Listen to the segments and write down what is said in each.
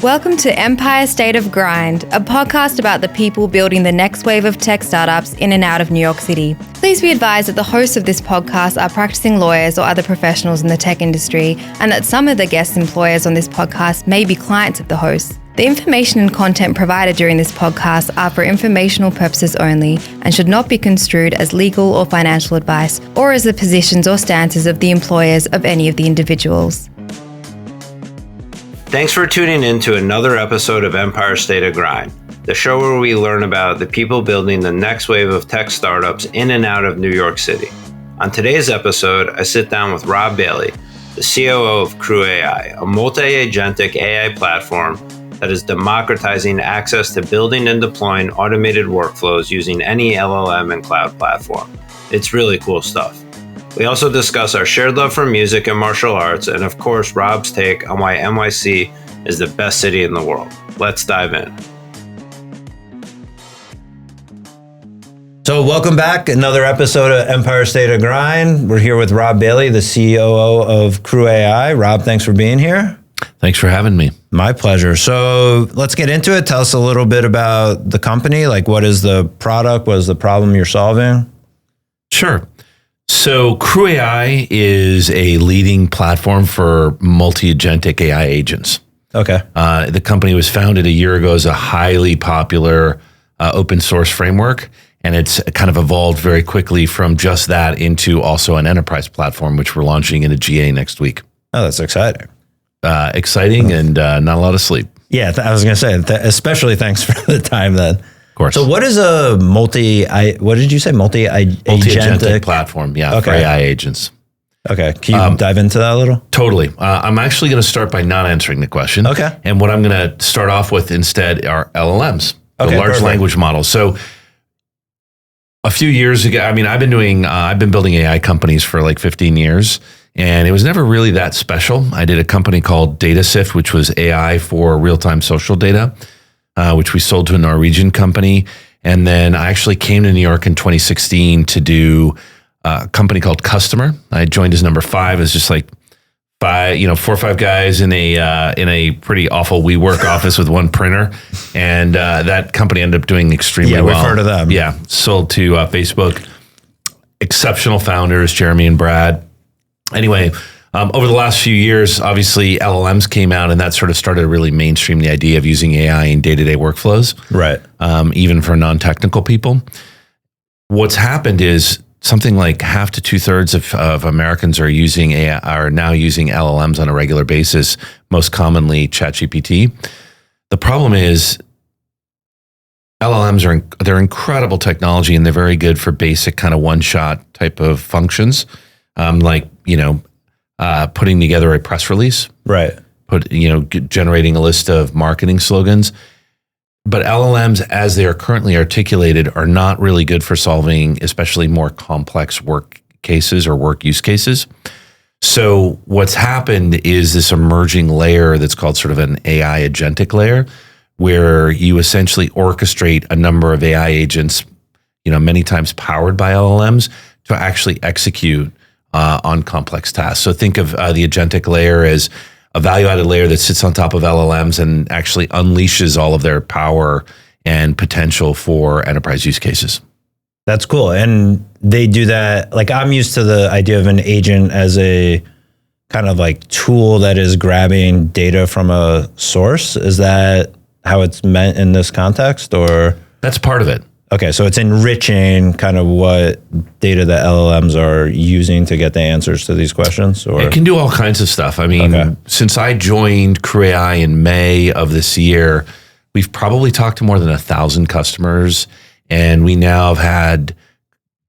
Welcome to Empire State of Grind, a podcast about the people building the next wave of tech startups in and out of New York City. Please be advised that the hosts of this podcast are practicing lawyers or other professionals in the tech industry, and that some of the guest employers on this podcast may be clients of the hosts. The information and content provided during this podcast are for informational purposes only and should not be construed as legal or financial advice or as the positions or stances of the employers of any of the individuals. Thanks for tuning in to another episode of Empire State of Grind, the show where we learn about the people building the next wave of tech startups in and out of New York City. On today's episode, I sit down with Rob Bailey, the COO of CrewAI, a multi-agentic AI platform that is democratizing access to building and deploying automated workflows using any LLM and cloud platform. It's really cool stuff. We also discuss our shared love for music and martial arts, and of course, Rob's take on why NYC is the best city in the world. Let's dive in. So welcome back, another episode of Empire State of Grind. We're here with Rob Bailey, the COO of CrewAI. Rob, thanks for being here. Thanks for having me. My pleasure. So let's get into it. Tell us a little bit about the company. Like, what is the product? What is the problem you're solving? Sure. So CrewAI is a leading platform for multi-agentic AI agents. Okay. The company was founded a year ago as a highly popular open source framework, and it's kind of evolved very quickly from just that into also an enterprise platform, which we're launching into GA next week. Oh, that's exciting. Exciting and not a lot of sleep. Yeah, I was going to say, especially thanks for the time then. Of course. So what is a multi-agentic platform? Yeah, okay. For AI agents. Okay. Can you dive into that a little? Totally. I'm actually going to start by not answering the question. Okay. And what I'm going to start off with instead are LLMs, the large perfect. language models. So a few years ago, I've been building AI companies for like 15 years, and it was never really that special. I did a company called DataSift, which was AI for real-time social data, which we sold to a Norwegian company. And then I actually came to New York in 2016 to do a company called Customer. I joined as number 5 as just like 4 or 5 guys in a pretty awful WeWork office with one printer. And that company ended up doing extremely well. Yeah, we've heard of them. Yeah, sold to Facebook. Exceptional founders, Jeremy and Brad. Anyway, over the last few years, obviously LLMs came out, and that sort of started to really mainstream the idea of using AI in day-to-day workflows, right? Even for non-technical people. What's happened is something like half to 2/3 of Americans are now using LLMs on a regular basis, most commonly ChatGPT. The problem is LLMs they're incredible technology, and they're very good for basic kind of one-shot type of functions, putting together a press release, right? Generating a list of marketing slogans. But LLMs, as they are currently articulated, are not really good for solving especially more complex work cases or work use cases. So what's happened is this emerging layer that's called sort of an AI agentic layer, where you essentially orchestrate a number of AI agents, many times powered by LLMs, to actually execute on complex tasks. So think of the agentic layer as a value-added layer that sits on top of LLMs and actually unleashes all of their power and potential for enterprise use cases. That's cool. And they do that, like, I'm used to the idea of an agent as a kind of like tool that is grabbing data from a source. Is that how it's meant in this context, or? That's part of it. Okay, so it's enriching kind of what data the LLMs are using to get the answers to these questions? Or it can do all kinds of stuff. Since I joined CrewAI in May of this year, we've probably talked to more than 1,000 customers, and we now have had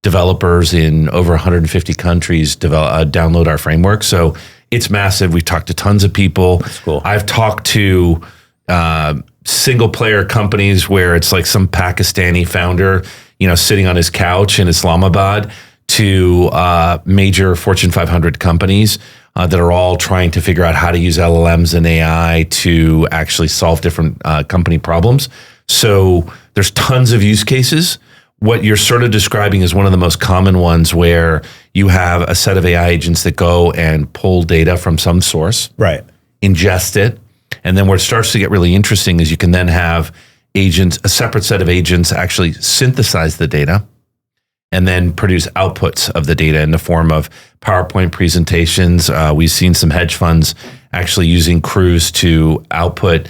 developers in over 150 countries download our framework. So it's massive. We've talked to tons of people. That's cool. I've talked to single player companies where it's like some Pakistani founder, sitting on his couch in Islamabad, to major Fortune 500 companies that are all trying to figure out how to use LLMs and AI to actually solve different company problems. So there's tons of use cases. What you're sort of describing is one of the most common ones, where you have a set of AI agents that go and pull data from some source, right, ingest it, And then where it starts to get really interesting is you can then have agents, a separate set of agents actually synthesize the data and then produce outputs of the data in the form of PowerPoint presentations. We've seen some hedge funds actually using Cruise to output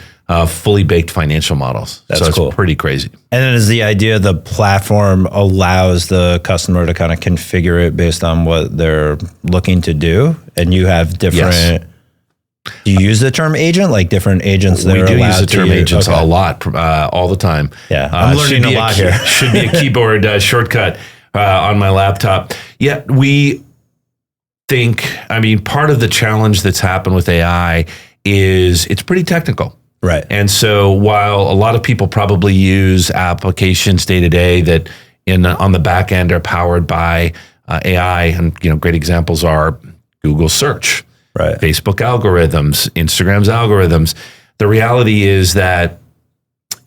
fully baked financial models. That's so it's cool. Pretty crazy. And then is the idea the platform allows the customer to kind of configure it based on what they're looking to do? And you have different... Yes. Do you use the term agent? Like different agents that We are do allowed use the term to agents okay. a lot, all the time. Yeah, I'm learning a lot here. Should be a keyboard shortcut on my laptop. Yeah, we think, part of the challenge that's happened with AI is it's pretty technical. Right. And so while a lot of people probably use applications day to day that on the back end are powered by AI, and great examples are Google search, right, Facebook algorithms, Instagram's algorithms. The reality is that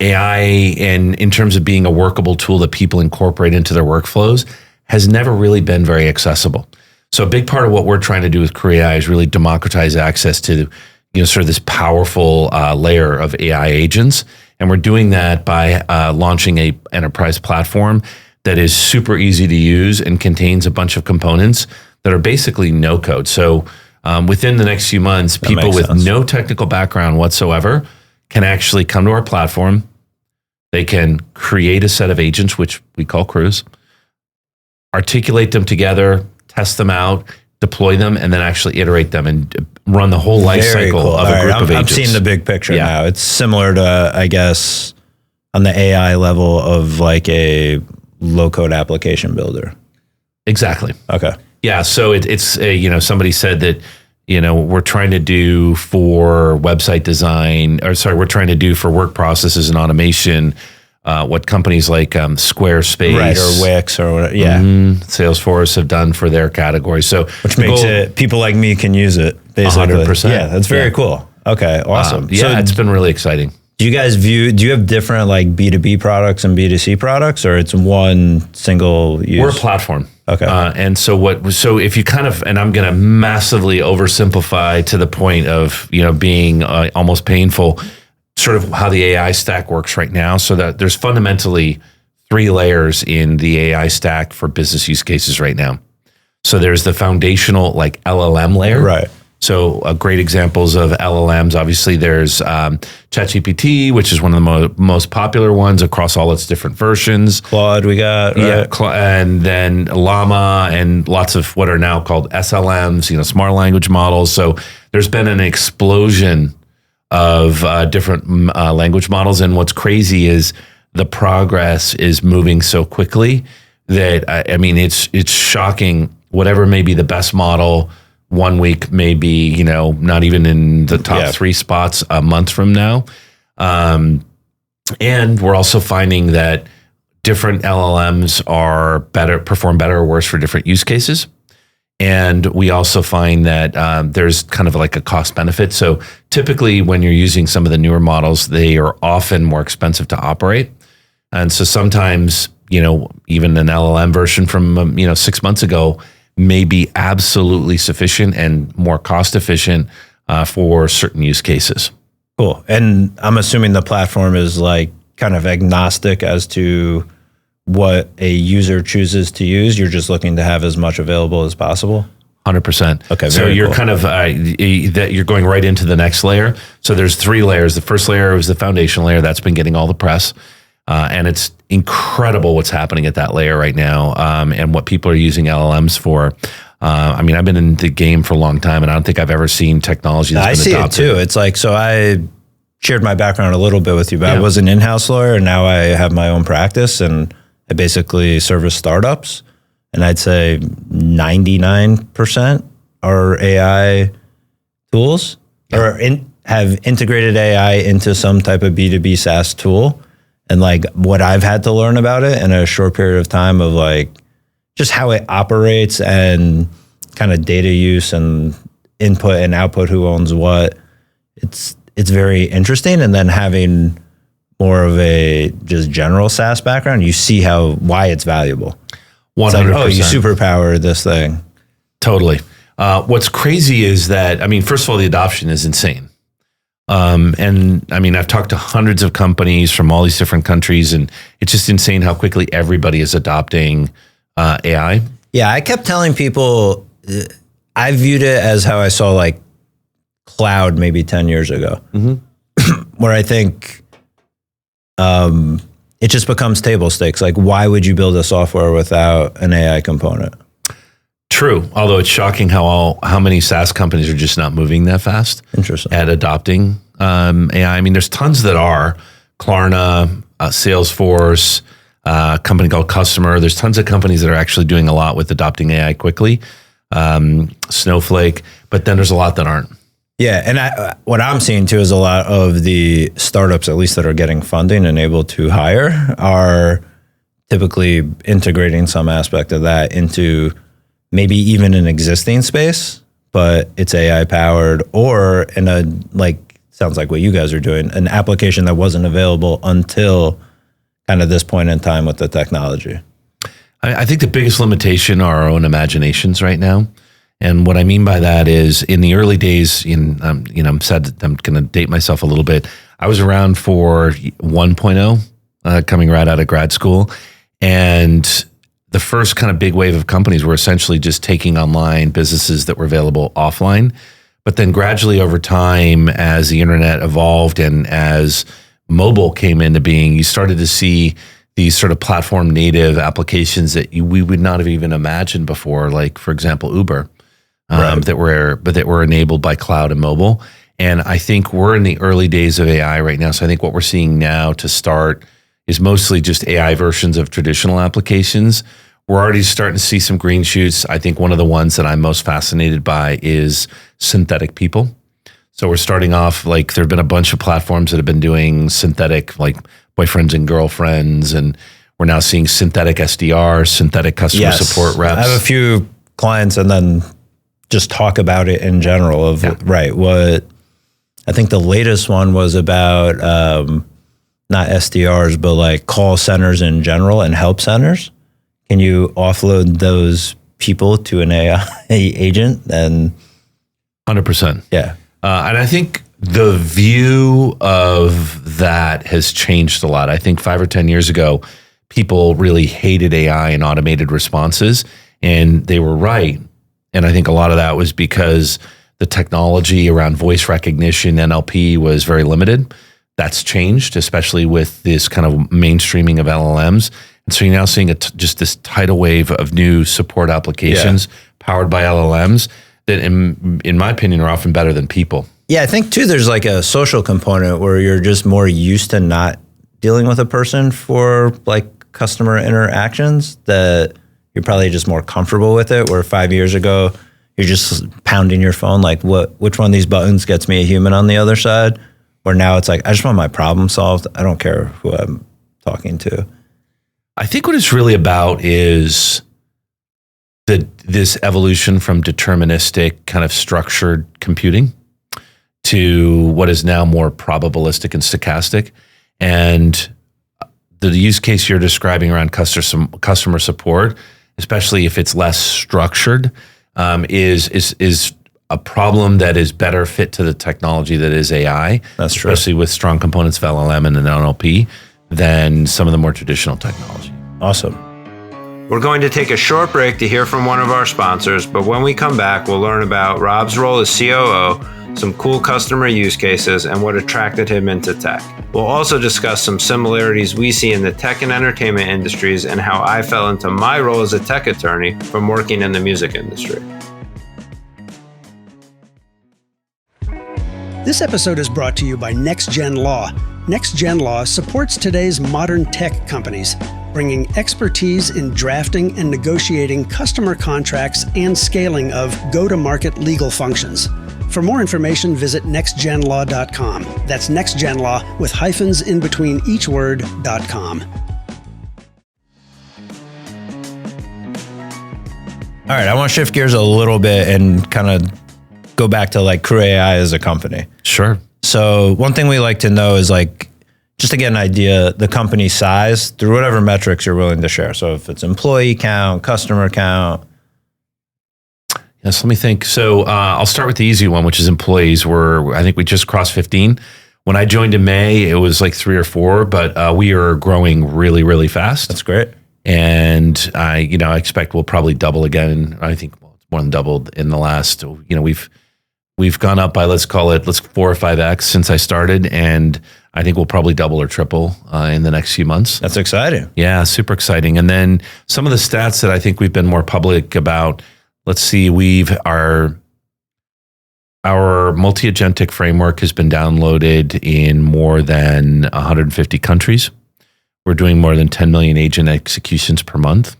AI, in terms of being a workable tool that people incorporate into their workflows, has never really been very accessible. So a big part of what we're trying to do with CrewAI is really democratize access to sort of this powerful layer of AI agents. And we're doing that by launching a enterprise platform that is super easy to use and contains a bunch of components that are basically no code. So within the next few months, people with no technical background whatsoever can actually come to our platform. They can create a set of agents, which we call crews, articulate them together, test them out, deploy them, and then actually iterate them and run the whole life cycle of a group of agents. I'm seeing the big picture now. It's similar to, I guess, on the AI level of like a low-code application builder. Exactly. Okay. Yeah. So it's somebody said that we're trying to do for website design, we're trying to do for work processes and automation what companies like Squarespace, right, or Wix or whatever, Salesforce have done for their category. So which makes it people like me can use it basically. 100%. Yeah, that's very cool. Okay, awesome. So it's been really exciting. Do you have different like B2B products and B2C products, or it's one single use? We're a platform. Okay. And so if you and I'm going to massively oversimplify to the point of, being almost painful, sort of how the AI stack works right now. So that there's fundamentally 3 layers in the AI stack for business use cases right now. So there's the foundational like LLM layer. Right. So great examples of LLMs, obviously there's ChatGPT, which is one of the most popular ones across all its different versions. Claude we got, right? Yeah, and then Llama and lots of what are now called SLMs, smart language models. So there's been an explosion of different language models. And what's crazy is the progress is moving so quickly that, it's shocking. Whatever may be the best model one week may be, not even in the top 3 spots a month from now. And we're also finding that different LLMs perform better or worse for different use cases. And we also find that there's kind of like a cost benefit. So typically when you're using some of the newer models, they are often more expensive to operate. And so sometimes, even an LLM version from, 6 months ago may be absolutely sufficient and more cost efficient for certain use cases. Cool. And I'm assuming the platform is like kind of agnostic as to what a user chooses to use. You're just looking to have as much available as possible. 100%. Okay. So you're kind of that you're going right into the next layer. So there's 3 layers. The first layer is the foundation layer that's been getting all the press. And it's incredible what's happening at that layer right now, and what people are using LLMs for. I've been in the game for a long time, and I don't think I've ever seen technology that's been adopted. I see it too. It's like, so I shared my background a little bit with you, but I was an in-house lawyer, and now I have my own practice, and I basically service startups. And I'd say 99% are AI tools or have integrated AI into some type of B2B SaaS tool. And like what I've had to learn about it in a short period of time of like just how it operates and kind of data use and input and output, who owns what. It's very interesting. And then having more of a just general SaaS background, you see why it's valuable. 100%. It's like, oh, you superpower this thing. Totally. What's crazy is that, first of all, the adoption is insane. And I mean, I've talked to hundreds of companies from all these different countries, and it's just insane how quickly everybody is adopting AI. Yeah, I kept telling people, I viewed it as how I saw like cloud maybe 10 years ago, where I think it just becomes table stakes. Like, why would you build a software without an AI component? True, although it's shocking how many SaaS companies are just not moving that fast. Interesting. At adopting AI. I mean, there's tons that are. Klarna, Salesforce, a company called Customer. There's tons of companies that are actually doing a lot with adopting AI quickly. Snowflake, but then there's a lot that aren't. Yeah, and what I'm seeing too is a lot of the startups, at least that are getting funding and able to hire, are typically integrating some aspect of that into maybe even an existing space, but it's AI powered, or in a, like, sounds like what you guys are doing, an application that wasn't available until kind of this point in time with the technology. I think the biggest limitation are our own imaginations right now. And what I mean by that is, in the early days, I'm going to date myself a little bit. I was around for 1.0, coming right out of grad school. And the first kind of big wave of companies were essentially just taking online businesses that were available offline. But then gradually over time, as the internet evolved and as mobile came into being, you started to see these sort of platform native applications that we would not have even imagined before, like, for example, Uber, that were enabled by cloud and mobile. And I think we're in the early days of AI right now. So I think what we're seeing now to start is mostly just AI versions of traditional applications. We're already starting to see some green shoots. I think one of the ones that I'm most fascinated by is synthetic people. So we're starting off, like, there have been a bunch of platforms that have been doing synthetic, like, boyfriends and girlfriends, and we're now seeing synthetic SDRs, synthetic customer support reps. I have a few clients, and then just talk about it in general of, what I think the latest one was about, not SDRs, but like call centers in general and help centers. Can you offload those people to an AI agent? And 100%. Yeah. And I think the view of that has changed a lot. I think 5 or 10 years ago, people really hated AI and automated responses, and they were right. And I think a lot of that was because the technology around voice recognition, NLP, was very limited. That's changed, especially with this kind of mainstreaming of LLMs. And so you're now seeing just this tidal wave of new support applications powered by LLMs that, in my opinion, are often better than people. Yeah, I think too, there's like a social component where you're just more used to not dealing with a person for like customer interactions, that you're probably just more comfortable with it. Where 5 years ago, you're just pounding your phone, like, which one of these buttons gets me a human on the other side? Where now it's like, I just want my problem solved. I don't care who I'm talking to. I think what it's really about is this evolution from deterministic kind of structured computing to what is now more probabilistic and stochastic. And the use case you're describing around customer support, especially if it's less structured, is a problem that is better fit to the technology that is AI. That's true. Especially with strong components of LLM and an NLP than some of the more traditional technology. Awesome. We're going to take a short break to hear from one of our sponsors, but when we come back, we'll learn about Rob's role as COO, some cool customer use cases, and what attracted him into tech. We'll also discuss some similarities we see in the tech and entertainment industries and how I fell into my role as a tech attorney from working in the music industry. This episode is brought to you by NextGen Law. NextGen Law supports today's modern tech companies, bringing expertise in drafting and negotiating customer contracts and scaling of go-to-market legal functions. For more information, visit nextgenlaw.com. That's NextGenLaw with hyphens in between each word.com. All right, I want to shift gears a little bit and kind of go back to like CrewAI as a company. Sure. So one thing we like to know is, like, just to get an idea, the company size through whatever metrics you're willing to share. So if it's employee count, customer count. Yes, let me think. So I'll start with the easy one, which is employees. I think we just crossed 15. When I joined in May, it was like 3 or 4, but we are growing really, really fast. That's great. And I expect we'll probably double again. I think it's more than doubled in the last. We've gone up by let's 4 or 5x since I started, and I think we'll probably double or triple in the next few months. That's exciting. Yeah, super exciting. And then some of the stats that I think we've been more public about. Let's see, our multi-agentic framework has been downloaded in more than 150 countries. We're doing more than 10 million agent executions per month.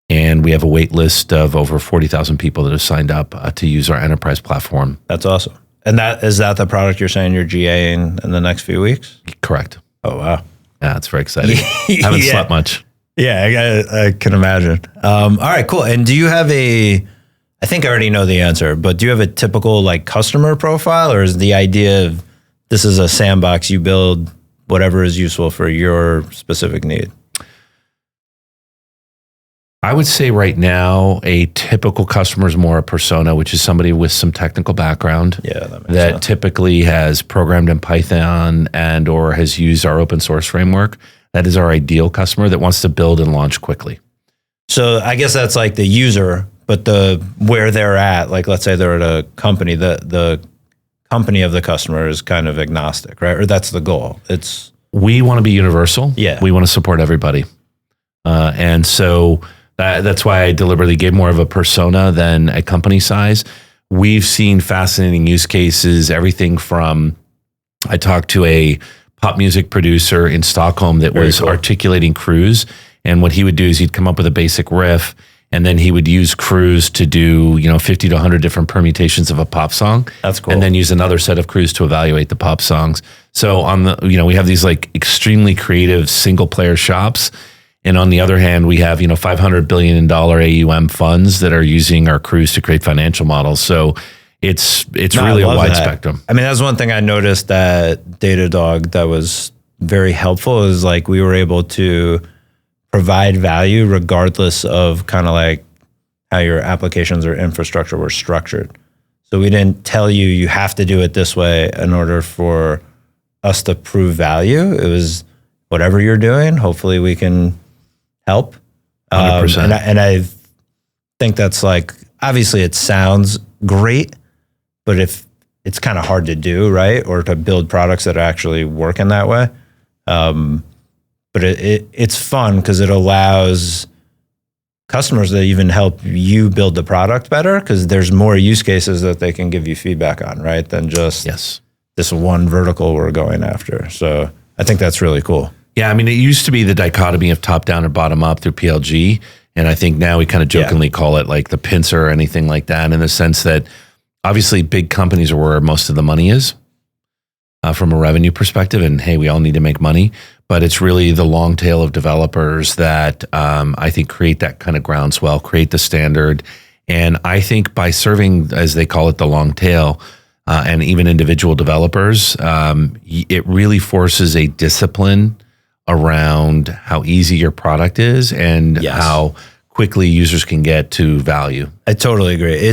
And we have a wait list of over 40,000 people that have signed up to use our enterprise platform. That's awesome. And is that the product you're saying you're GAing in the next few weeks? Correct. Oh, wow. Yeah, it's very exciting. Haven't slept much. Yeah, I can imagine. All right, cool. And do you have I think I already know the answer, but do you have a typical like customer profile, or is the idea of this is a sandbox, you build whatever is useful for your specific need? I would say right now, a typical customer is more a persona, which is somebody with some technical background. Yeah, that makes sense. Typically has programmed in Python and or has used our open source framework. That is our ideal customer that wants to build and launch quickly. So I guess that's like the user, but where they're at, like let's say they're at a company, the company of the customer is kind of agnostic, right? Or that's the goal. We want to be universal. Yeah. We want to support everybody. And so that's why I deliberately gave more of a persona than a company size. We've seen fascinating use cases, everything from, I talked to a pop music producer in Stockholm that was articulating Cruise. And what he would do is he'd come up with a basic riff, and then he would use Cruise to do, 50 to 100 different permutations of a pop song. That's cool. And then use another set of Cruise to evaluate the pop songs. So we have these like extremely creative single player shops. And on the other hand, we have, $500 billion AUM funds that are using our Cruise to create financial models. So it's really a wide spectrum. I mean, that's one thing I noticed at Datadog that was very helpful is like we were able to provide value regardless of kind of like how your applications or infrastructure were structured. So we didn't tell you have to do it this way in order for us to prove value. It was whatever you're doing, hopefully we can help. 100%. And I think that's like, obviously it sounds great, but if it's kind of hard to do, right? Or to build products that actually work in that way. But it's fun because it allows customers to even help you build the product better because there's more use cases that they can give you feedback on, right? Than just this one vertical we're going after. So I think that's really cool. Yeah, I mean, it used to be the dichotomy of top down or bottom up through PLG. And I think now we kind of jokingly call it like the pincer or anything like that, in the sense that obviously big companies are where most of the money is from a revenue perspective. And hey, we all need to make money. But it's really the long tail of developers that I think create that kind of groundswell, create the standard. And I think by serving, as they call it, the long tail, and even individual developers, it really forces a discipline around how easy your product is and how quickly users can get to value. I totally agree.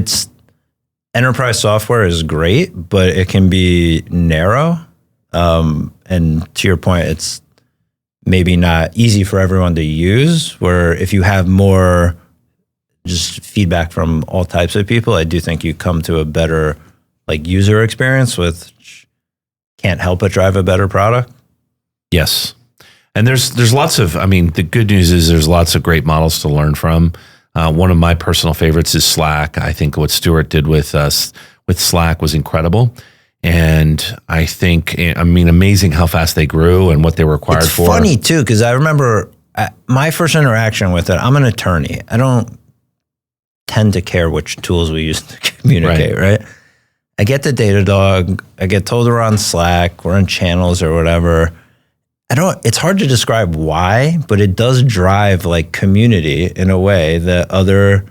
Enterprise software is great, but it can be narrow. And to your point, it's maybe not easy for everyone to use, where if you have more just feedback from all types of people, I do think you come to a better like user experience which can't help but drive a better product. Yes. And there's lots of, the good news is there's lots of great models to learn from. One of my personal favorites is Slack. I think what Stuart did with Slack was incredible. And I think, amazing how fast they grew and what they were required for. It's funny too, because I remember my first interaction with it, I'm an attorney. I don't tend to care which tools we use to communicate, right? I get the Datadog, I get told we're on Slack, we're in channels or whatever. It's hard to describe why, but it does drive like community in a way that other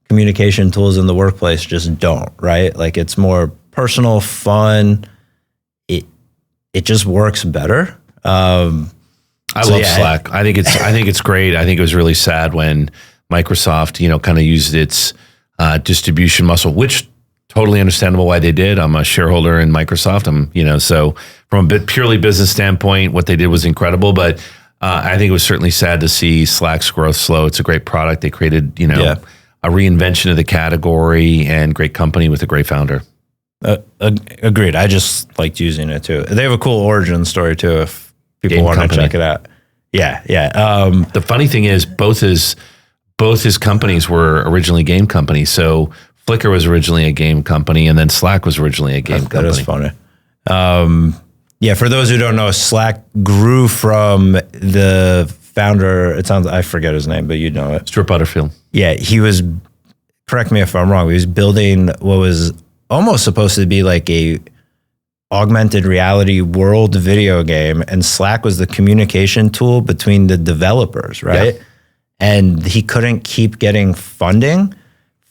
communication tools in the workplace just don't, right? Like it's more personal, fun. It just works better. I love Slack. I think it's great. I think it was really sad when Microsoft, kind of used its distribution muscle, which totally understandable why they did. I'm a shareholder in Microsoft. So from a bit purely business standpoint, what they did was incredible, but I think it was certainly sad to see Slack's growth slow. It's a great product. They created, a reinvention of the category and great company with a great founder. Agreed. I just liked using it too. They have a cool origin story too, if people want to check it out. Yeah. The funny thing is both his companies were originally game companies. So Flickr was originally a game company, and then Slack was originally a game company. That is funny. For those who don't know, Slack grew from the founder. I forget his name, but you know it. Stuart Butterfield. Yeah, he was, correct me if I'm wrong, he was building what was almost supposed to be like a augmented reality world video game, and Slack was the communication tool between the developers, right? Yeah. And he couldn't keep getting funding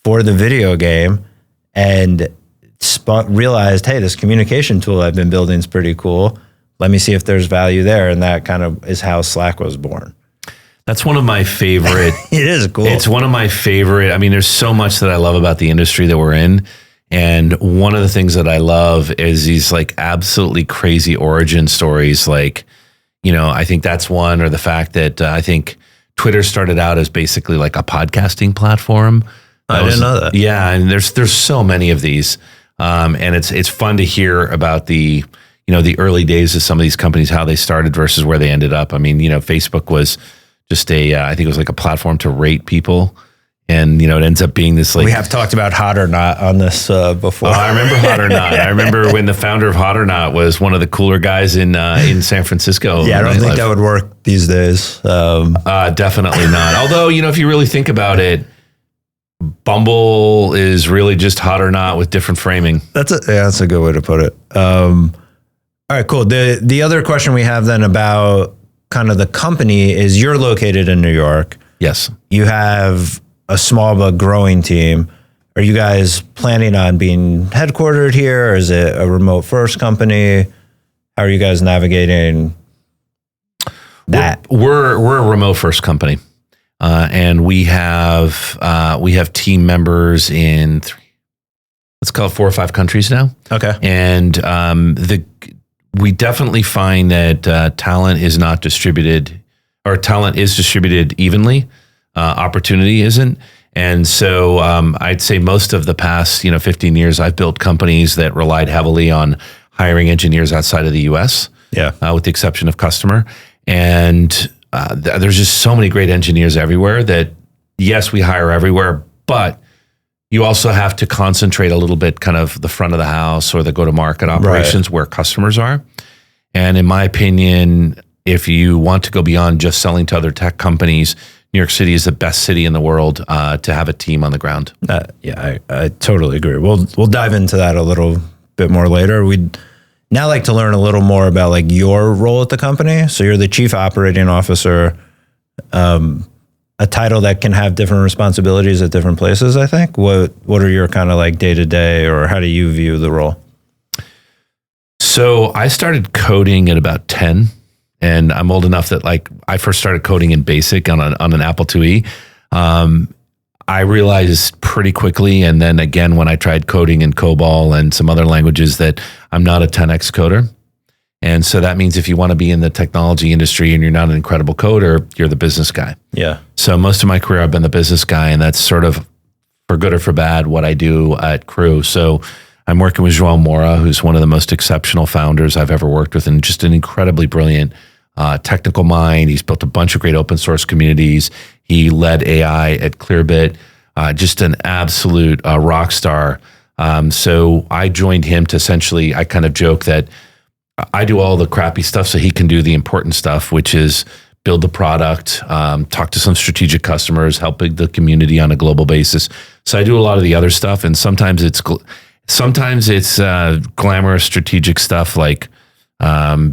for the video game, and realized, hey, this communication tool I've been building is pretty cool. Let me see if there's value there. And that kind of is how Slack was born. That's one of my favorite. It is cool. It's one of my favorite. I mean, there's so much that I love about the industry that we're in. And one of the things that I love is these like absolutely crazy origin stories. Like, I think that's one, or the fact that I think Twitter started out as basically like a podcasting platform. I didn't know that. Yeah. And there's so many of these. And it's fun to hear about the early days of some of these companies, how they started versus where they ended up. I mean, Facebook was just I think it was like a platform to rate people. And, it ends up being this like... We have talked about Hot or Not on this before. Oh, I remember Hot or Not. I remember when the founder of Hot or Not was one of the cooler guys in San Francisco. Yeah, I don't think that would work these days. Definitely not. Although, if you really think about it, Bumble is really just Hot or Not with different framing. That's a good way to put it. All right, cool. The other question we have then about kind of the company is you're located in New York. Yes. You have a small but growing team. Are you guys planning on being headquartered here, or is it a remote first company? How are you guys navigating that? We're a remote first company. And we have team members in let's call it 4 or 5 countries now. Okay. And we definitely find that talent is not distributed, or talent is distributed evenly. Opportunity isn't. And so I'd say most of the past 15 years, I've built companies that relied heavily on hiring engineers outside of the U.S. Yeah. With the exception of customer. And there's just so many great engineers everywhere that, yes, we hire everywhere, but you also have to concentrate a little bit kind of the front of the house or the go-to-market operations where customers are. And in my opinion, if you want to go beyond just selling to other tech companies, New York City is the best city in the world to have a team on the ground. I totally agree. We'll dive into that a little bit more later. We'd now like to learn a little more about like your role at the company. So you're the chief operating officer, a title that can have different responsibilities at different places, I think. What are your kind of like day-to-day, or how do you view the role? So I started coding at about 10. And I'm old enough that like I first started coding in BASIC on an Apple IIe. I realized pretty quickly, and then again when I tried coding in COBOL and some other languages, that I'm not a 10x coder. And so that means if you want to be in the technology industry and you're not an incredible coder, you're the business guy. Yeah. So most of my career I've been the business guy, and that's sort of, for good or for bad, what I do at Crew. So I'm working with João Moura, who's one of the most exceptional founders I've ever worked with, and just an incredibly brilliant technical mind. He's built a bunch of great open source communities. He led AI at Clearbit, just an absolute rock star. So I joined him to essentially, I kind of joke that I do all the crappy stuff so he can do the important stuff, which is build the product, talk to some strategic customers, help the community on a global basis. So I do a lot of the other stuff, and sometimes it's glamorous strategic stuff like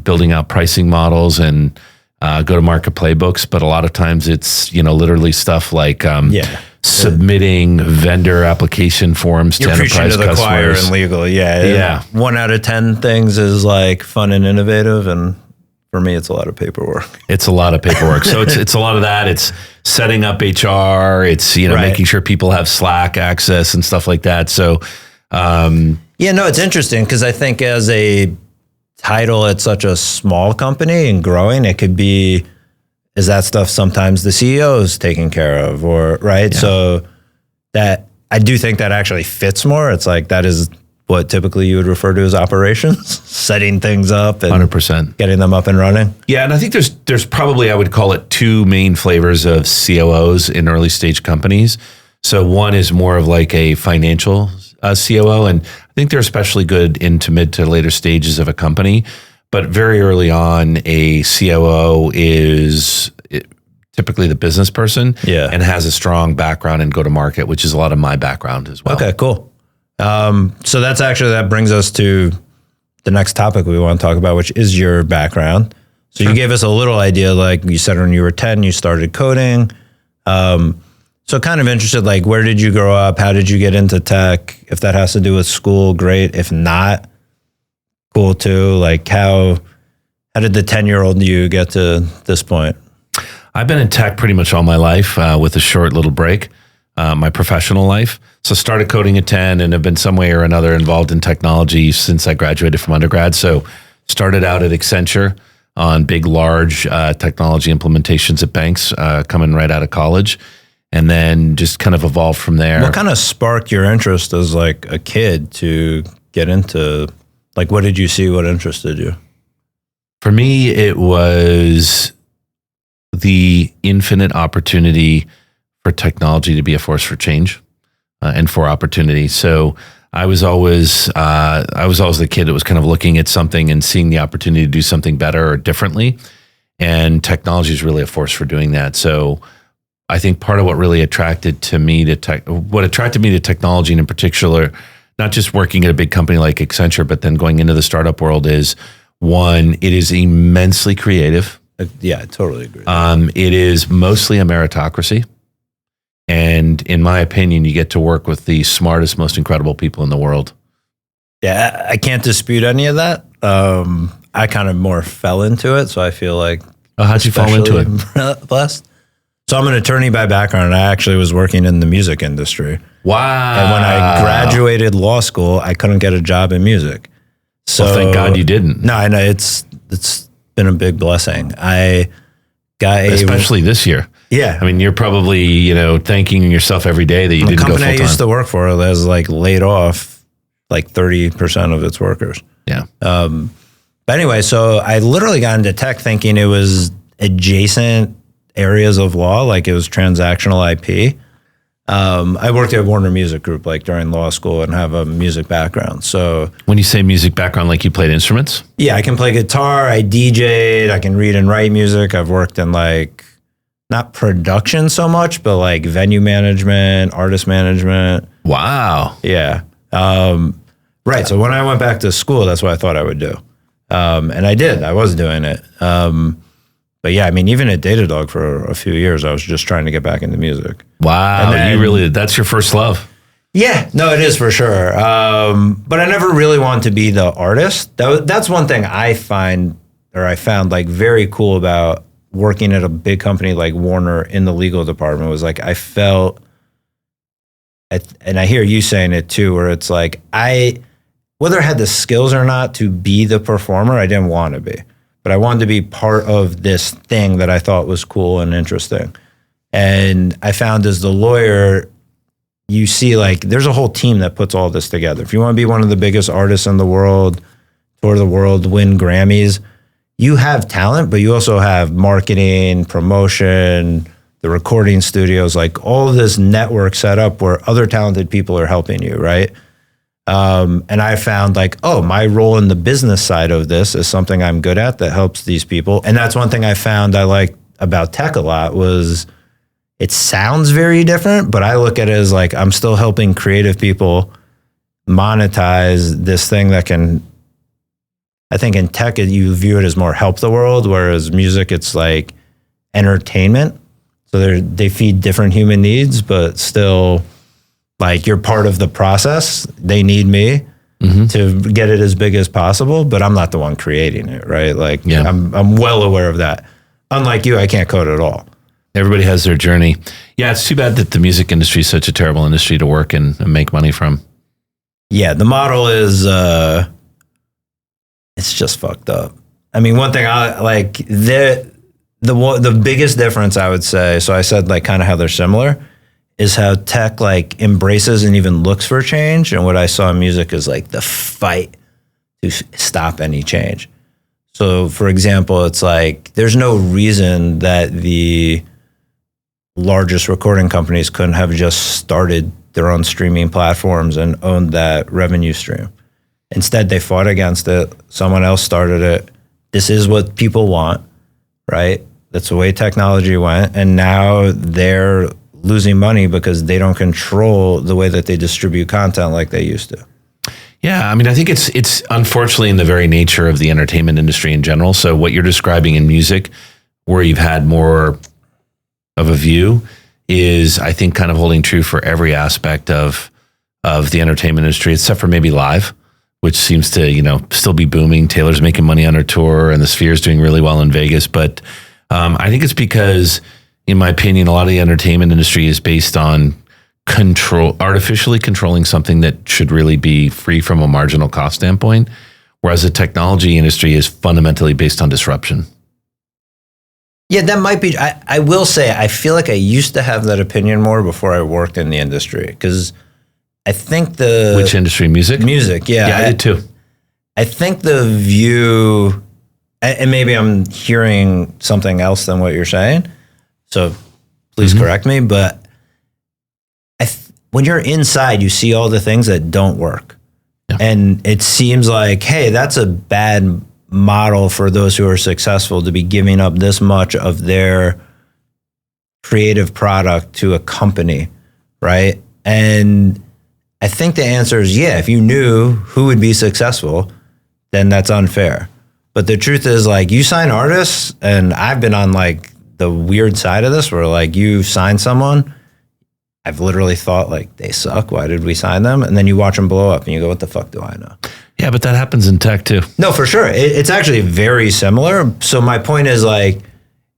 building out pricing models and go-to-market playbooks, but a lot of times it's literally stuff like submitting vendor application forms to enterprise customers. Choir and legal, yeah. 1 out of 10 things is like fun and innovative, and For me, it's a lot of paperwork. It's a lot of paperwork. So it's a lot of that. It's setting up HR. It's, Right. making sure people have Slack access and stuff like that. So, Yeah, no, it's interesting because I think as a title at such a small company and growing, it could be, is that stuff sometimes the CEO is taking care of, or right? Yeah. So that I do think that actually fits more. It's like that is what typically you would refer to as operations, setting things up and 100%. getting them up and running. Yeah, and I think there's probably, I would call it, two main flavors of COOs in early stage companies. So one is more of like a financial COO, and I think they're especially good into mid to later stages of a company. But very early on, a COO is typically the business person, Yeah. and has a strong background in go-to-market, which is a lot of my background as well. Okay, cool. So that brings us to the next topic we want to talk about, which is your background. So you gave us a little idea, like you said when you were 10, you started coding. So kind of interested, like where did you grow up? How did you get into tech? If that has to do with school, great. If not, cool too. Like how did the 10-year-old you get to this point? I've been in tech pretty much all my life, with a short little break, my professional life. So started coding at 10 and have been some way or another involved in technology since I graduated from undergrad. So started out at Accenture on big, large technology implementations at banks, coming right out of college, and then just kind of evolved from there. What kind of sparked your interest as like a kid to get into, like what did you see? What interested you? For me, it was the infinite opportunity for technology to be a force for change, and for opportunity. So I was always the kid that was kind of looking at something and seeing the opportunity to do something better or differently. And technology is really a force for doing that. So I think part of what really attracted me to technology, and in particular, not just working at a big company like Accenture, but then going into the startup world, is one, it is immensely creative. Yeah, I totally agree. It is mostly a meritocracy. And in my opinion, you get to work with the smartest, most incredible people in the world. Yeah, I can't dispute any of that. I kind of more fell into it, so I feel like How'd you fall into it? blessed. So I'm an attorney by background, and I actually was working in the music industry. Wow. And when I graduated law school, I couldn't get a job in music. So Well, thank God you didn't. No, I know it's been a big blessing. I got Especially this year. Yeah. I mean, you're probably, thanking yourself every day that you didn't go full The company I used time. to work for has like laid off like 30% of its workers. Yeah. But anyway, so I literally got into tech thinking it was adjacent areas of law, like it was transactional IP. I worked at Warner Music Group like during law school and have a music background. So When you say music background, like you played instruments? yeah, I can play guitar, I DJ'd, I can read and write music. I've worked in like, not production so much, but like venue management, artist management. Wow. Yeah. Right. So when I went back to school, that's what I thought I would do. And I did. I was doing it. But yeah, I mean, even at Datadog for a few years, I was just trying to get back into music. Wow. And then- That's your first love. Yeah, no, it is for sure. But I never really wanted to be the artist. That's one thing I found like very cool about working at a big company like Warner in the legal department was like, I felt, and I hear you saying it too, where it's like, whether I had the skills or not to be the performer, I didn't want to be, but I wanted to be part of this thing that I thought was cool and interesting. And I found as the lawyer, you see like there's a whole team that puts all this together. If you want to be one of the biggest artists in the world, tour the world, win Grammys, you have talent, but you also have marketing, promotion, the recording studios, like all this network set up where other talented people are helping you, right? And I found like, oh, my role in the business side of this is something I'm good at that helps these people. And that's one thing I found I liked about tech a lot was it sounds very different, but I look at it as like I'm still helping creative people monetize this thing that can, I think in tech, you view it as more help the world, whereas music, it's like entertainment. So they feed different human needs, but still like you're part of the process. They need me. to get it as big as possible, but I'm not the one creating it, right? Like Yeah. I'm well aware of that. Unlike you, I can't code at all. Everybody has their journey. Yeah, it's too bad that the music industry is such a terrible industry to work in and make money from. Yeah, the model is it's just fucked up. I mean, one thing I like the biggest difference I would say, so I said like kind of how they're similar, is how tech like embraces and even looks for change. And what I saw in music is like the fight to stop any change. So for example, it's like there's no reason that the largest recording companies couldn't have just started their own streaming platforms and owned that revenue stream. Instead, they fought against it. Someone else started it. This is what people want, right? That's the way technology went. And now they're losing money because they don't control the way that they distribute content like they used to. Yeah, I mean, I think it's unfortunately in the very nature of the entertainment industry in general. So what you're describing in music, where you've had more of a view, is I think kind of holding true for every aspect of the entertainment industry, except for maybe live, which seems to, still be booming. Taylor's making money on her tour and the Sphere's doing really well in Vegas. But I think it's because, in my opinion, a lot of the entertainment industry is based on artificially controlling something that should really be free from a marginal cost standpoint, whereas the technology industry is fundamentally based on disruption. Yeah, that might be. I will say, I feel like I used to have that opinion more before I worked in the industry, because I think Which industry? Music? Music, yeah. Yeah, I did too. I think the view, and maybe I'm hearing something else than what you're saying, so please correct me, but when you're inside, you see all the things that don't work. Yeah. And it seems like, hey, that's a bad model for those who are successful to be giving up this much of their creative product to a company, right? And I think the answer is, yeah, if you knew who would be successful, then that's unfair. But the truth is, like, you sign artists, and I've been on like the weird side of this where like you sign someone, I've literally thought like, they suck, why did we sign them? And then you watch them blow up and you go, what the fuck do I know? Yeah, but that happens in tech too. No, for sure. It's actually very similar. So my point is, like,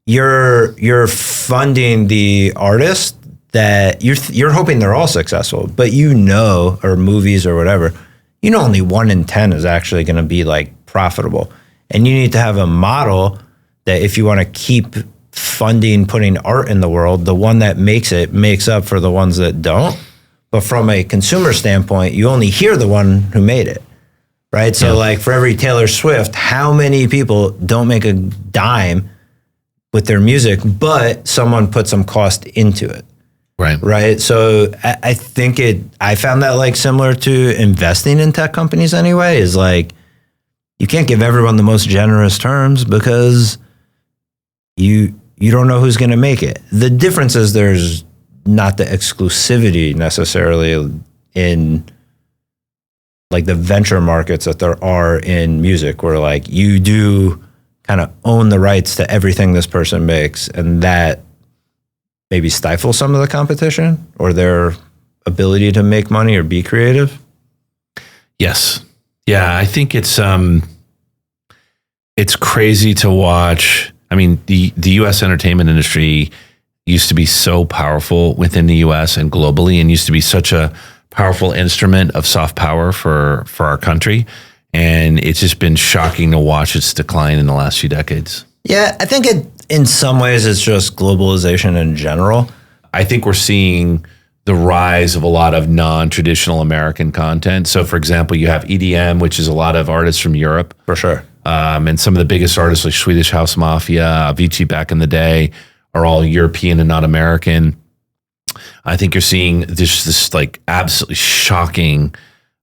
you're funding the artist that you're hoping they're all successful, but or movies or whatever, only 1 in 10 is actually going to be like profitable. And you need to have a model that if you want to keep funding, putting art in the world, the one that makes it makes up for the ones that don't. But from a consumer standpoint, you only hear the one who made it. Right. So like for every Taylor Swift, how many people don't make a dime with their music, but someone put some cost into it. Right. Right. So I think I found that like similar to investing in tech companies anyway, is like, you can't give everyone the most generous terms because you don't know who's going to make it. The difference is there's not the exclusivity necessarily in like the venture markets that there are in music, where like you do kind of own the rights to everything this person makes, and that maybe stifles some of the competition or their ability to make money or be creative. Yes. Yeah, I think it's crazy to watch. I mean, the US entertainment industry used to be so powerful within the US and globally, and used to be such a powerful instrument of soft power for our country. And it's just been shocking to watch its decline in the last few decades. Yeah, I think in some ways it's just globalization in general. I think we're seeing the rise of a lot of non-traditional American content. So for example, you have EDM, which is a lot of artists from Europe. For sure. And some of the biggest artists like Swedish House Mafia, Avicii back in the day, are all European and not American. I think you're seeing this like absolutely shocking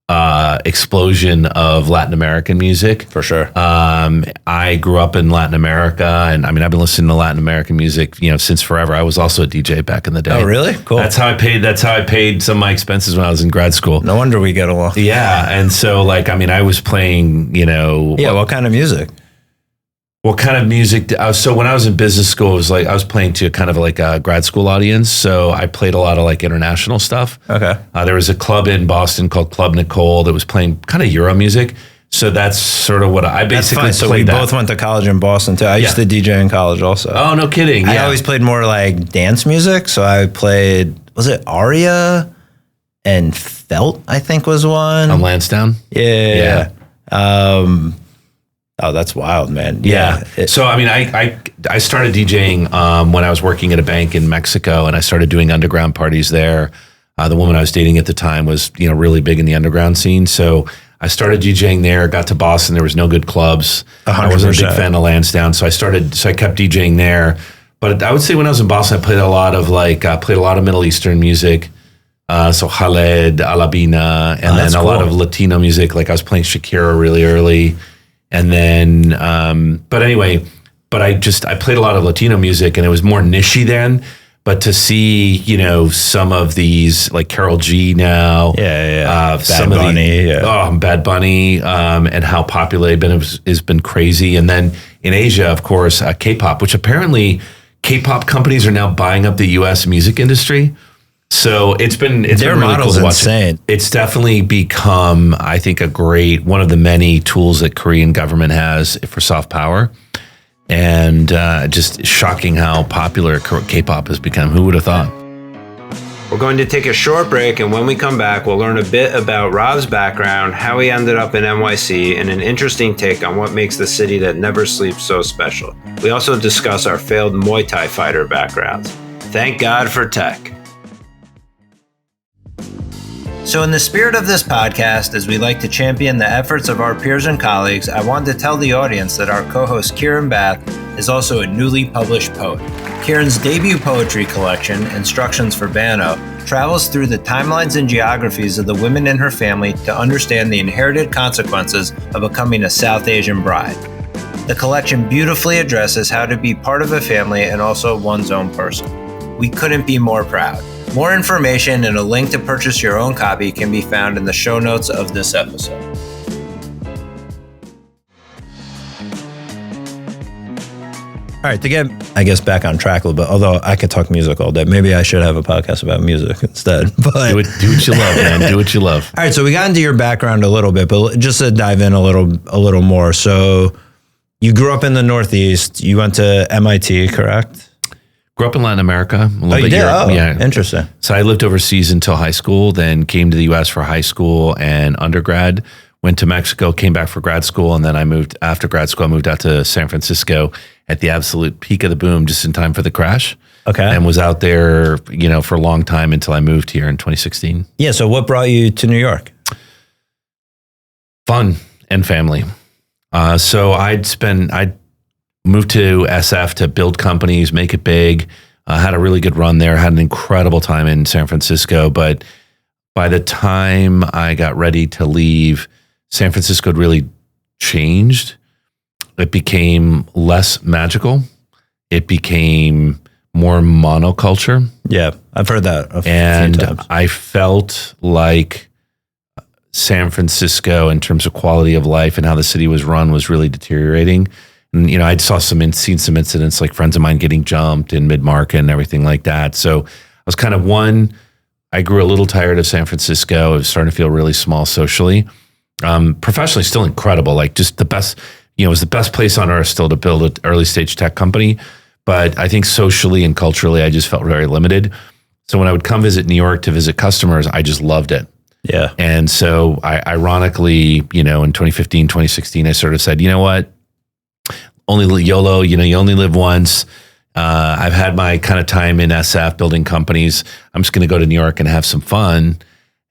explosion of Latin American music. For sure. I grew up in Latin America, and I mean, I've been listening to Latin American music, since forever. I was also a DJ back in the day. Oh, really? Cool. That's how I paid some of my expenses when I was in grad school. No wonder we get along. Yeah. And so like, I mean, I was playing, Yeah. What kind of music? What kind of music? So when I was in business school, it was like I was playing to kind of like a grad school audience. So I played a lot of like international stuff. Okay. There was a club in Boston called Club Nicole that was playing kind of Euro music. So that's sort of what I basically So we played. both went to college in Boston too. I used to DJ in college also. Oh, no kidding. I always played more like dance music. So I played, was it Aria and Felt, I think was one. On Lansdowne? Yeah. Oh, that's wild, man. Yeah. So, I mean, I started DJing when I was working at a bank in Mexico, and I started doing underground parties there. The woman I was dating at the time was, really big in the underground scene. So I started DJing there, got to Boston. There was no good clubs. 100%. I wasn't a big fan of Lansdowne. So I kept DJing there. But I would say when I was in Boston, I played a lot of Middle Eastern music. So Khaled, Alabina, and then a lot of Latino music. Like I was playing Shakira really early. And then, but I played a lot of Latino music, and it was more niche-y then. But to see, some of these like Karol G now, Bad Bunny, and how popular they've been has been crazy. And then in Asia, of course, K-pop, which apparently K-pop companies are now buying up the U.S. music industry. So it's been their been really model's cool to watch insane. It's definitely become, I think, one of the many tools that Korean government has for soft power, and just shocking how popular K-pop has become. Who would have thought? We're going to take a short break, and when we come back, we'll learn a bit about Rob's background, how he ended up in NYC, and an interesting take on what makes the city that never sleeps so special. We also discuss our failed Muay Thai fighter backgrounds. Thank God for tech. So in the spirit of this podcast, as we like to champion the efforts of our peers and colleagues, I wanted to tell the audience that our co-host Kieran Bath is also a newly published poet. Kieran's debut poetry collection, Instructions for Bano, travels through the timelines and geographies of the women in her family to understand the inherited consequences of becoming a South Asian bride. The collection beautifully addresses how to be part of a family and also one's own person. We couldn't be more proud. More information and a link to purchase your own copy can be found in the show notes of this episode. All right, to get, I guess, back on track a little bit, although I could talk music all day. Maybe I should have a podcast about music instead. But Do what you love, man. Do what you love. All right, so we got into your background a little bit, but just to dive in a little more. So you grew up in the Northeast. You went to MIT, correct? Grew up in Latin America. You did? Yeah. Interesting. So I lived overseas until high school, then came to the U.S. for high school and undergrad, went to Mexico, came back for grad school, and then after grad school, I moved out to San Francisco at the absolute peak of the boom, just in time for the crash. Okay. And was out there, for a long time until I moved here in 2016. Yeah, so what brought you to New York? Fun and family. So I'd moved to SF to build companies, make it big. Had a really good run there. Had an incredible time in San Francisco. But by the time I got ready to leave, San Francisco had really changed. It became less magical. It became more monoculture. Yeah, I've heard that a few times. I felt like San Francisco, in terms of quality of life and how the city was run, was really deteriorating. And, I'd seen some incidents, like friends of mine getting jumped in mid-market and everything like that. So I was kind of I grew a little tired of San Francisco. I was starting to feel really small socially. Professionally, still incredible. Like just the best, it was the best place on earth still to build an early stage tech company. But I think socially and culturally, I just felt very limited. So when I would come visit New York to visit customers, I just loved it. Yeah. And so I ironically, in 2015, 2016, I sort of said, you know what? Only YOLO, you only live once. I've had my kind of time in SF building companies. I'm just going to go to New York and have some fun.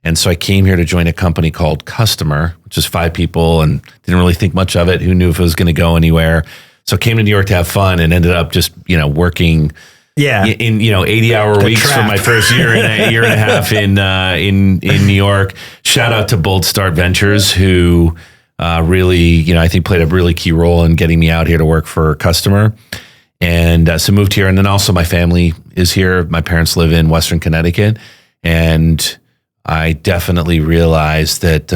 And so I came here to join a company called Customer, which is 5 people, and didn't really think much of it. Who knew if it was going to go anywhere? So came to New York to have fun and ended up just, working in 80-hour weeks for my first year and a year and a half in New York. Shout out to Bold Start Ventures, who really, I think played a really key role in getting me out here to work for Customer. And so moved here. And then also my family is here. My parents live in Western Connecticut. And I definitely realized that,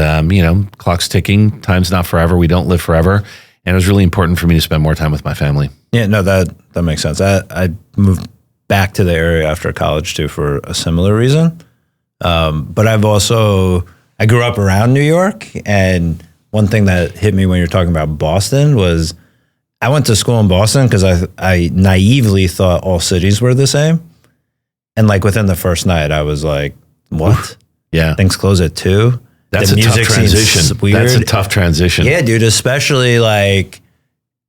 clock's ticking. Time's not forever. We don't live forever. And it was really important for me to spend more time with my family. Yeah, no, that makes sense. I moved back to the area after college too for a similar reason. But I grew up around New York, and one thing that hit me when you're talking about Boston was I went to school in Boston because I naively thought all cities were the same. And like within the first night, I was like, what? Yeah. Things close at 2. That's a tough transition. That's a tough transition. Yeah, dude, especially like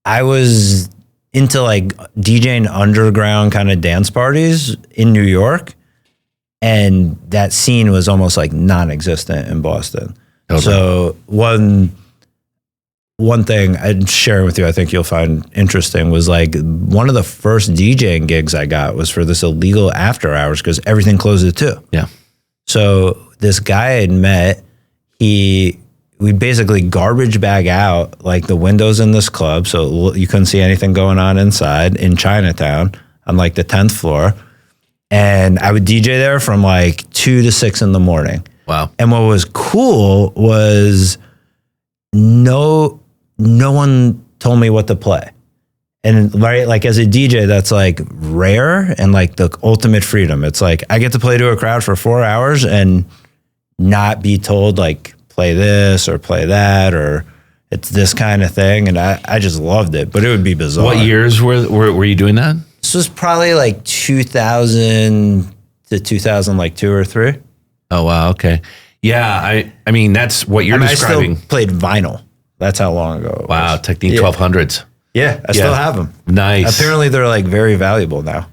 I was into like DJing underground kind of dance parties in New York. And that scene was almost like non-existent in Boston. Okay. So one thing I'd share with you, I think you'll find interesting, was like one of the first DJing gigs I got was for this illegal after hours because everything closed at 2. Yeah. So this guy I had met, we basically garbage bag out like the windows in this club, so you couldn't see anything going on inside in Chinatown on like the 10th floor. And I would DJ there from like 2 to 6 in the morning. Wow. And what was cool was no one told me what to play. And right, like as a DJ, that's like rare and like the ultimate freedom. It's like I get to play to a crowd for 4 hours and not be told like play this or play that or it's this kind of thing. And I just loved it, but it would be bizarre. What years were you doing that? This was probably like 2000 to 2002 or 3. Oh, wow. Okay. Yeah. I mean, that's what you're describing. I still played vinyl. That's how long ago it Wow. was. Technique 1200s. Yeah. I still have them. Nice. Apparently they're like very valuable now.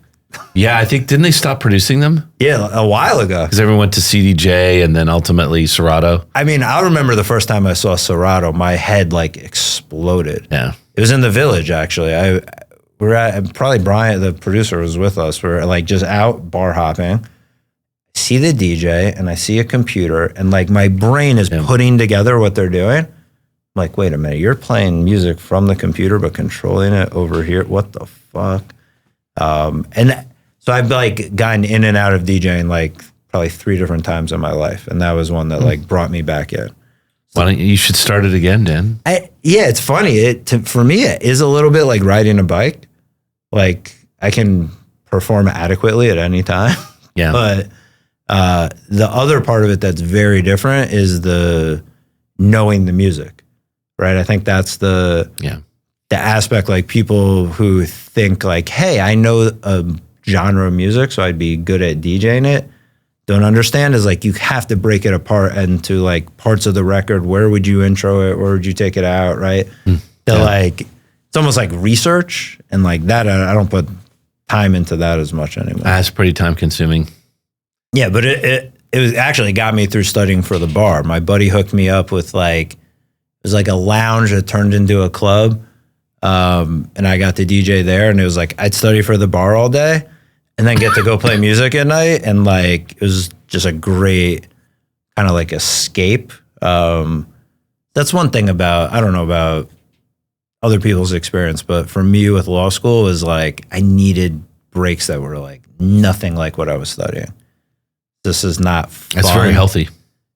Yeah. I think, didn't they stop producing them? Yeah. A while ago. Because everyone went to CDJ and then ultimately Serato. I mean, I remember the first time I saw Serato, my head like exploded. Yeah. It was in the Village, actually. We're at, probably Brian, the producer, was with us. We're like just out bar hopping. See the DJ and I see a computer and like my brain is putting together what they're doing. I'm like, wait a minute, you're playing music from the computer but controlling it over here. What the fuck? And so I've like gotten in and out of DJing like probably 3 different times in my life, and that was one that like brought me back in. Why don't you should start it again, Dan? Yeah, it's funny. For me, it is a little bit like riding a bike. Like I can perform adequately at any time. Yeah. But the other part of it that's very different is the knowing the music, right? I think that's the aspect, like people who think like, hey, I know a genre of music, so I'd be good at DJing it. Don't understand is like you have to break it apart into like parts of the record. Where would you intro it? Where would you take it out? Right? Like it's almost like research, and like that I don't put time into that as much anymore. That's pretty time consuming. Yeah, but it was actually got me through studying for the bar. My buddy hooked me up with like it was like a lounge that turned into a club, and I got to DJ there, and it was like I'd study for the bar all day. And then get to go play music at night. And like, it was just a great kind of like escape. That's one thing about, I don't know about other people's experience, but for me with law school was like, I needed breaks that were like nothing like what I was studying. This is not fun. That's very healthy.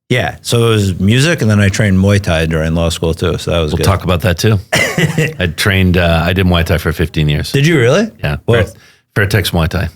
Yeah. So it was music, and then I trained Muay Thai during law school too. So that was good. We'll talk about that too. I did Muay Thai for 15 years. Did you really? Yeah. Well, Fairtex Muay Thai.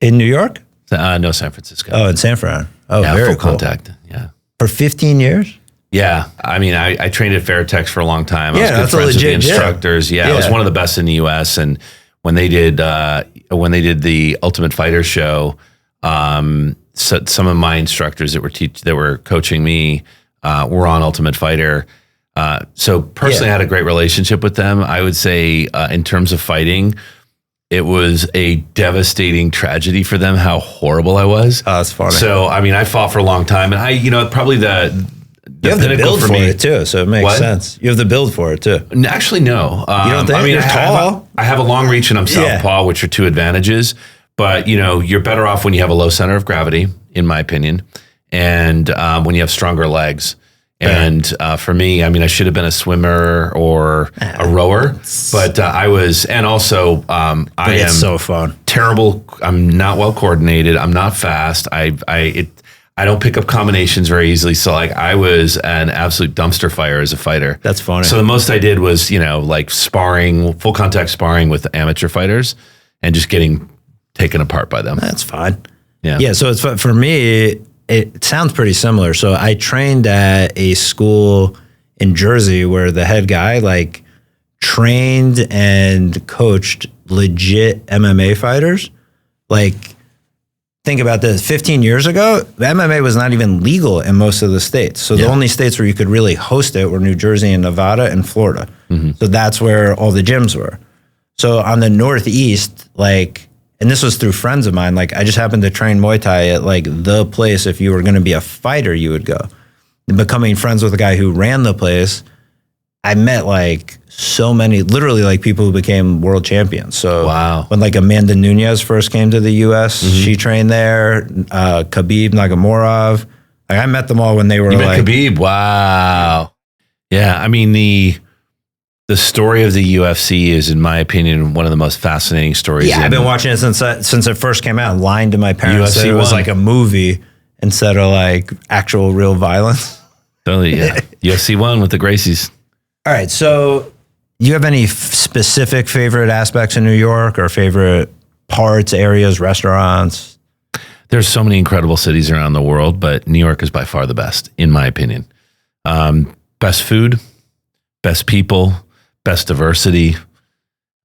In New York? No, San Francisco. Oh, in San Fran. Oh, yeah, very full cool. contact. Yeah. For 15 years? Yeah. I mean, I trained at Fairtex for a long time. I was that's good friends with the legit, instructors. Yeah. I was one of the best in the US. And when they did the Ultimate Fighter show, so some of my instructors that were coaching me were on Ultimate Fighter. So personally, I had a great relationship with them. I would say in terms of fighting, it was a devastating tragedy for them how horrible I was. Oh, that's funny. So, I mean, I fought for a long time, and probably you have the build for it too, so it makes sense. You have the build for it too. Actually, no. You don't think? I mean, You're tall. I have a long reach and I'm southpaw, which are 2 advantages. But you're better off when you have a low center of gravity, in my opinion, and when you have stronger legs. And for me, I mean, I should have been a swimmer or a rower, but I was, and also I am so fun. Terrible. I'm not well coordinated. I'm not fast. I I don't pick up combinations very easily. So like I was an absolute dumpster fire as a fighter. That's funny. So the most I did was, like sparring, full contact sparring with amateur fighters and just getting taken apart by them. That's fine. Yeah. Yeah. So it's for me, it sounds pretty similar. So I trained at a school in Jersey where the head guy like trained and coached legit MMA fighters. Like, think about this. 15 years ago, MMA was not even legal in most of the states. So the only states where you could really host it were New Jersey and Nevada and Florida. Mm-hmm. So that's where all the gyms were. So on the Northeast, like, and this was through friends of mine, like I just happened to train Muay Thai at like the place if you were going to be a fighter, you would go. And becoming friends with the guy who ran the place, I met like so many, literally like people who became world champions. So wow. When like Amanda Nunes first came to the US, she trained there, Khabib Nurmagomedov. Like I met them all when they were met Khabib. Wow. Yeah. I mean, the story of the UFC is, in my opinion, one of the most fascinating stories. Yeah, I've been watching it since it first came out, lying to my parents that it was like a movie instead of like actual real violence. Totally, yeah. UFC 1 with the Gracies. All right, so you have any specific favorite aspects in New York or favorite parts, areas, restaurants? There's so many incredible cities around the world, but New York is by far the best, in my opinion. Best food, best people, best diversity,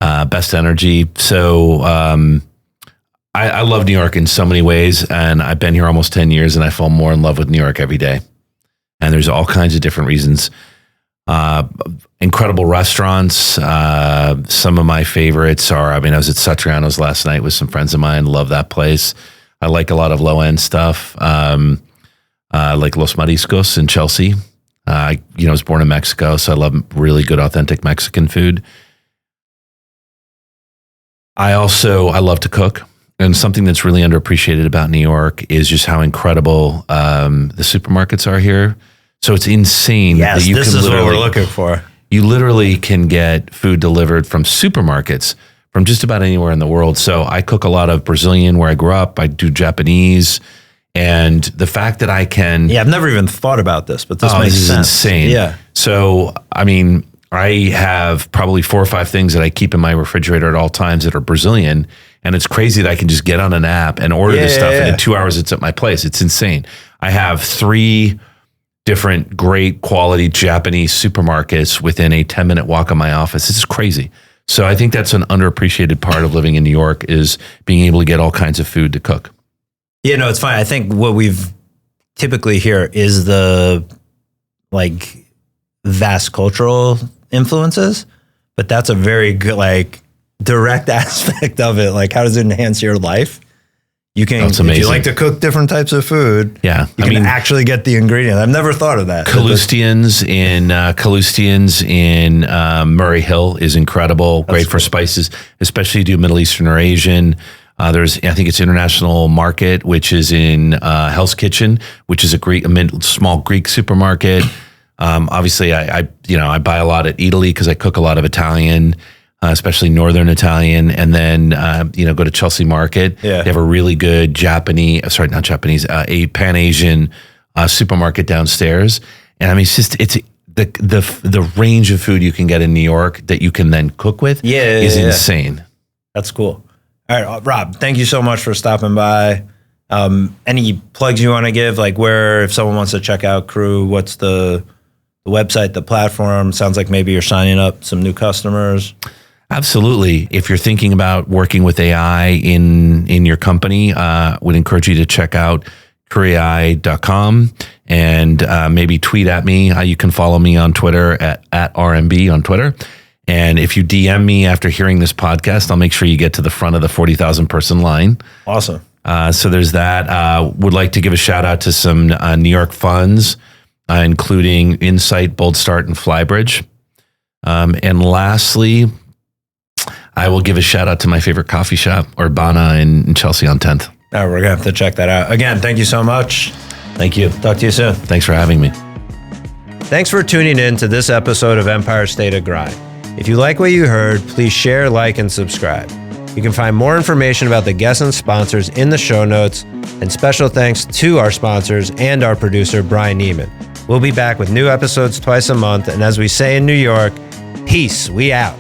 best energy. So I love New York in so many ways, and I've been here almost 10 years, and I fall more in love with New York every day. And there's all kinds of different reasons. Incredible restaurants. Some of my favorites are, I was at Satriano's last night with some friends of mine. Love that place. I like a lot of low-end stuff, like Los Mariscos in Chelsea. I was born in Mexico, so I love really good, authentic Mexican food. I love to cook. And something that's really underappreciated about New York is just how incredible the supermarkets are here. So it's insane. Yes, that you this can is what we're looking for. You literally can get food delivered from supermarkets from just about anywhere in the world. So I cook a lot of Brazilian where I grew up. I do Japanese. And the fact that I can... Yeah, I've never even thought about this, but this makes sense. sense. Insane. Yeah. So, I have probably 4 or 5 things that I keep in my refrigerator at all times that are Brazilian. And it's crazy that I can just get on an app and order this stuff. And in 2 hours, it's at my place. It's insane. I have 3 different great quality Japanese supermarkets within a 10-minute walk of my office. It's crazy. So I think that's an underappreciated part of living in New York is being able to get all kinds of food to cook. Yeah, no, it's fine. I think what we've typically hear is the like vast cultural influences, but that's a very good like direct aspect of it. Like, how does it enhance your life? You can, if you like to cook different types of food, you can actually get the ingredient. I've never thought of that. Kalustyan's in Murray Hill is incredible. Great for spices, especially do Middle Eastern or Asian. There's, I think it's International Market, which is in Hell's Kitchen, which is a small Greek supermarket. Obviously, I buy a lot at Italy because I cook a lot of Italian, especially Northern Italian, and then go to Chelsea Market. Yeah. They have a really good a Pan-Asian supermarket downstairs, and it's the range of food you can get in New York that you can then cook with is insane. That's cool. All right, Rob, thank you so much for stopping by. Any plugs you want to give, like where, if someone wants to check out Crew, what's the website, the platform? Sounds like maybe you're signing up some new customers. Absolutely. If you're thinking about working with AI in your company, would encourage you to check out CrewAI.com and maybe tweet at me. You can follow me on Twitter at RMB on Twitter. And if you DM me after hearing this podcast, I'll make sure you get to the front of the 40,000 person line. Awesome. So there's that. Would like to give a shout out to some New York funds, including Insight, Bold Start, and Flybridge. And lastly, I will give a shout out to my favorite coffee shop, Urbana in Chelsea on 10th. All right, we're going to have to check that out. Again, thank you so much. Thank you. Talk to you soon. Thanks for having me. Thanks for tuning in to this episode of Empire State of Grind. If you like what you heard, please share, like, and subscribe. You can find more information about the guests and sponsors in the show notes, and special thanks to our sponsors and our producer, Brian Neiman. We'll be back with new episodes twice a month, and as we say in New York, peace, we out.